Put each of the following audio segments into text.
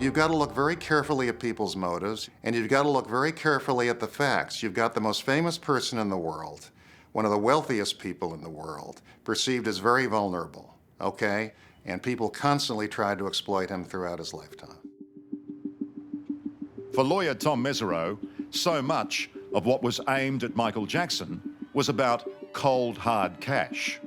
You've got to look very carefully at people's motives, and you've got to look very carefully at the facts. You've got the most famous person in the world, one of the wealthiest people in the world, perceived as very vulnerable, okay? And people constantly tried to exploit him throughout his lifetime. For lawyer Tom Mesereau, so much of what was aimed at Michael Jackson was about cold, hard cash.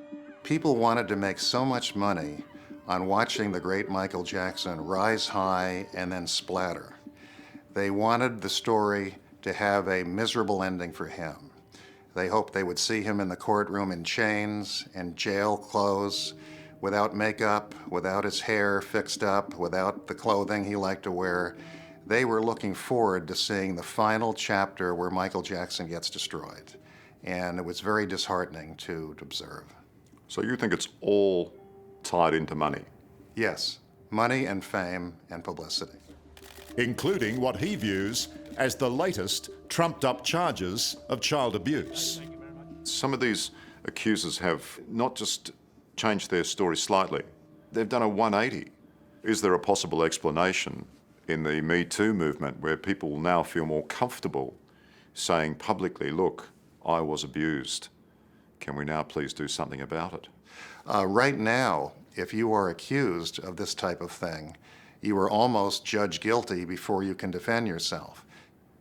People wanted to make so much money on watching the great Michael Jackson rise high and then splatter. They wanted the story to have a miserable ending for him. They hoped they would see him in the courtroom in chains and jail clothes, without makeup, without his hair fixed up, without the clothing he liked to wear. They were looking forward to seeing the final chapter where Michael Jackson gets destroyed. And it was very disheartening to observe. So you think it's all tied into money? Yes, money and fame and publicity. Including what he views as the latest trumped-up charges of child abuse. Some of these accusers have not just changed their story slightly, they've done a 180. Is there a possible explanation in the Me Too movement where people now feel more comfortable saying publicly, look, I was abused. Can we now please do something about it? Right now, if you are accused of this type of thing, you are almost judged guilty before you can defend yourself.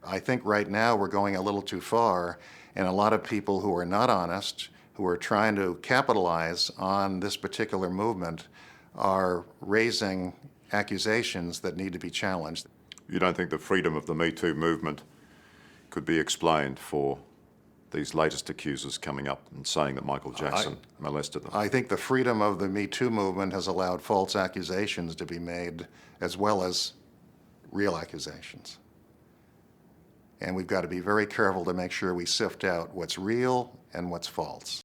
I think right now we're going a little too far, and a lot of people who are not honest, who are trying to capitalize on this particular movement, are raising accusations that need to be challenged. You don't think the freedom of the Me Too movement could be explained for these latest accusers coming up and saying that Michael Jackson molested them? I think the freedom of the Me Too movement has allowed false accusations to be made as well as real accusations. And we've got to be very careful to make sure we sift out what's real and what's false.